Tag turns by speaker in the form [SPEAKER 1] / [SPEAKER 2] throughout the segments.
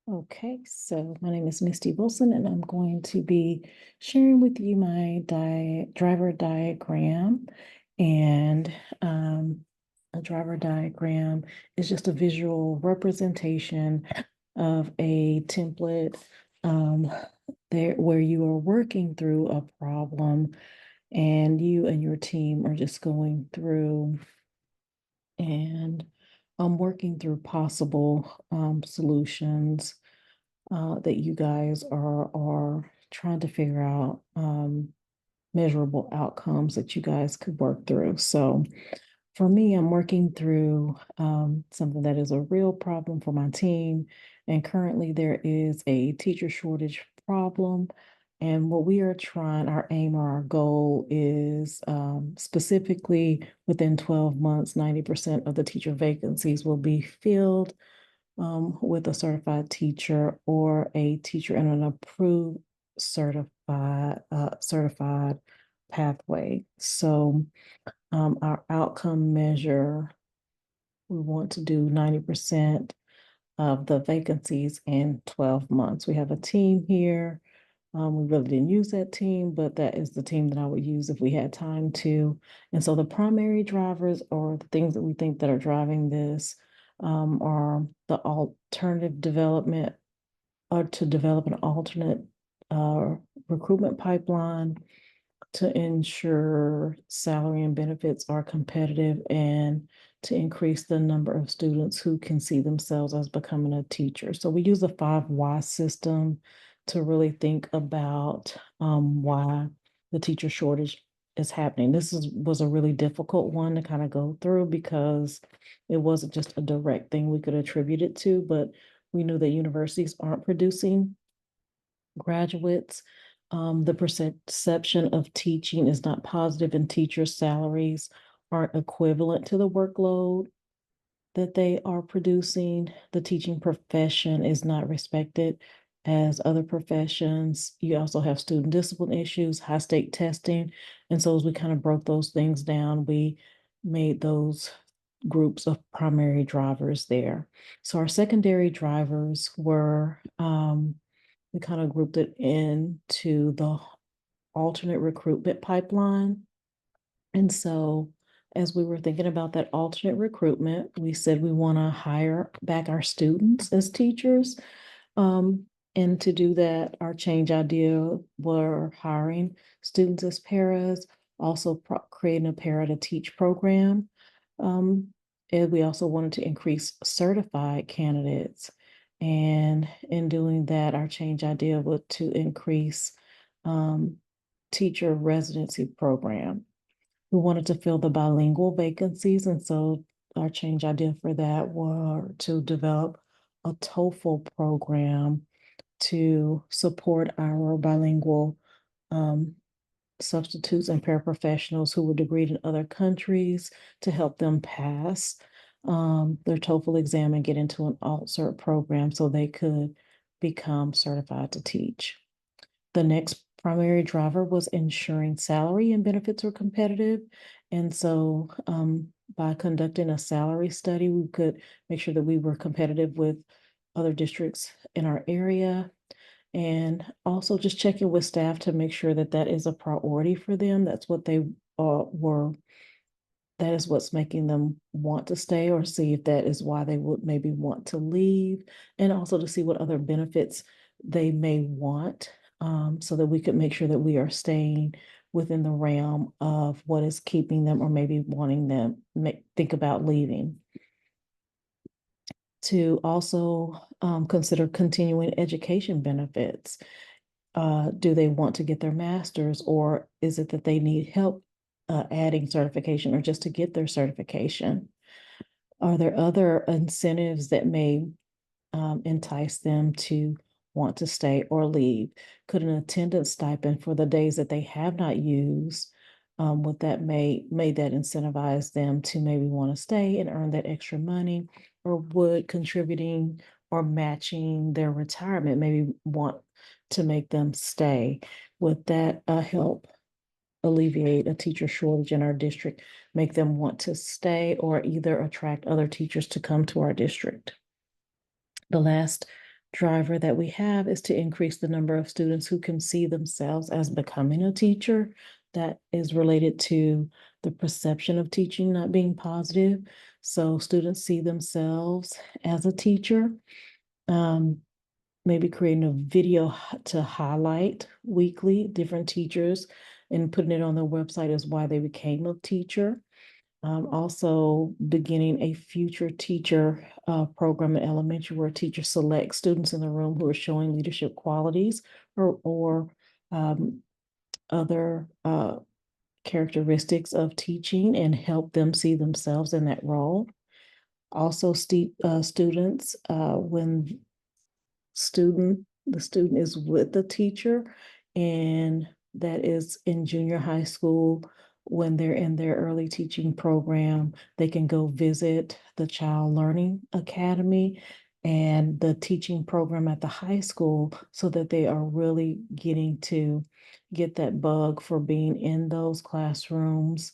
[SPEAKER 1] Okay, so my name is Misty Wilson, and I'm going to be sharing with you my driver diagram. And a driver diagram is just a visual representation of a template there where you are working through a problem, and you and your team are just going through and working through possible solutions that you guys are trying to figure out, measurable outcomes that you guys could work through. So for me, I'm working through something that is a real problem for my team. And currently there is a teacher shortage problem. And what we are trying, our aim or our goal is specifically within 12 months, 90% of the teacher vacancies will be filled with a certified teacher or a teacher in an approved certified pathway. So our outcome measure, we want to do 90% of the vacancies in 12 months. We have a team here. We really didn't use that team, but that is the team that I would use if we had time to. And so the primary drivers, or the things that we think that are driving this, are the alternative development, or to develop an alternate uh, recruitment pipeline to ensure salary and benefits are competitive, and to increase the number of students who can see themselves as becoming a teacher. So we use a 5 why system to really think about why the teacher shortage is happening. Was a really difficult one to kind of go through, because it wasn't just a direct thing we could attribute it to, but we knew that universities aren't producing graduates. The perception of teaching is not positive, and teachers' salaries aren't equivalent to the workload that they are producing. The teaching profession is not respected as other professions. You also have student discipline issues, high stake testing. And so as we kind of broke those things down, we made those groups of primary drivers there. So our secondary drivers were, we kind of grouped it into the alternate recruitment pipeline. And so as we were thinking about that alternate recruitment, we said we want to hire back our students as teachers. And to do that, our change idea were hiring students as paras, also creating a para to teach program. And we also wanted to increase certified candidates. And in doing that, our change idea was to increase teacher residency program. We wanted to fill the bilingual vacancies, and so our change idea for that were to develop a TOEFL program to support our bilingual substitutes and paraprofessionals who were degreed in other countries, to help them pass their TOEFL exam and get into an alt-cert program so they could become certified to teach. The next primary driver was ensuring salary and benefits were competitive. And so by conducting a salary study, we could make sure that we were competitive with other districts in our area. And also just checking with staff to make sure that that is a priority for them. That's what they were, that is what's making them want to stay, or see if that is why they would maybe want to leave. And also to see what other benefits they may want, so that we could make sure that we are staying within the realm of what is keeping them, or maybe wanting them think about leaving. To also consider continuing education benefits. Do they want to get their master's, or is it that they need help adding certification, or just to get their certification? Are there other incentives that may entice them to want to stay or leave? Could an attendance stipend for the days that they have not used, would that may that incentivize them to maybe want to stay and earn that extra money? Or would contributing or matching their retirement maybe want to make them stay? Would that help alleviate a teacher shortage in our district, make them want to stay, or either attract other teachers to come to our district? The last driver that we have is to increase the number of students who can see themselves as becoming a teacher. That is related to the perception of teaching not being positive. So students see themselves as a teacher. Maybe creating a video to highlight weekly different teachers and putting it on their website as why they became a teacher. Also beginning a future teacher program in elementary where teachers select students in the room who are showing leadership qualities or other characteristics of teaching and help them see themselves in that role. Also, students, when the student is with the teacher, and that is in junior high school. When they're in their early teaching program, they can go visit the Child Learning Academy and the teaching program at the high school so that they are really getting to get that bug for being in those classrooms.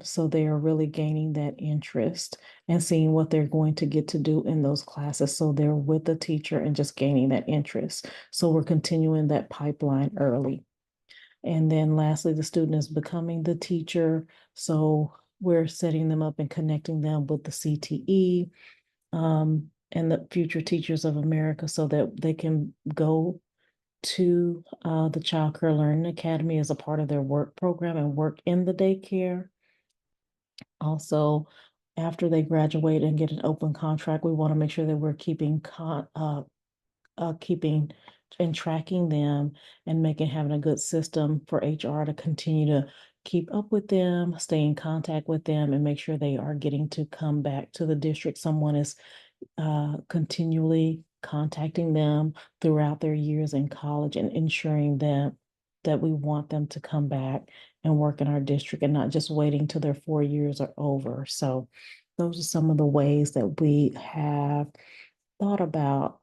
[SPEAKER 1] So they are really gaining that interest and seeing what they're going to get to do in those classes. So they're with the teacher and just gaining that interest. So we're continuing that pipeline early. And then lastly, the student is becoming the teacher. So we're setting them up and connecting them with the CTE and the Future Teachers of America so that they can go to the Child Care Learning Academy as a part of their work program and work in the daycare. Also, after they graduate and get an open contract, we want to make sure that we're keeping and tracking them and having a good system for HR to continue to keep up with them, stay in contact with them, and make sure they are getting to come back to the district. Someone is continually contacting them throughout their years in college and ensuring that we want them to come back and work in our district and not just waiting till their 4 years are over. So those are some of the ways that we have thought about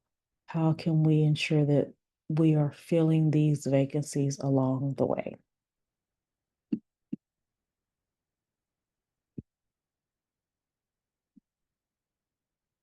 [SPEAKER 1] how can we ensure that we are filling these vacancies along the way.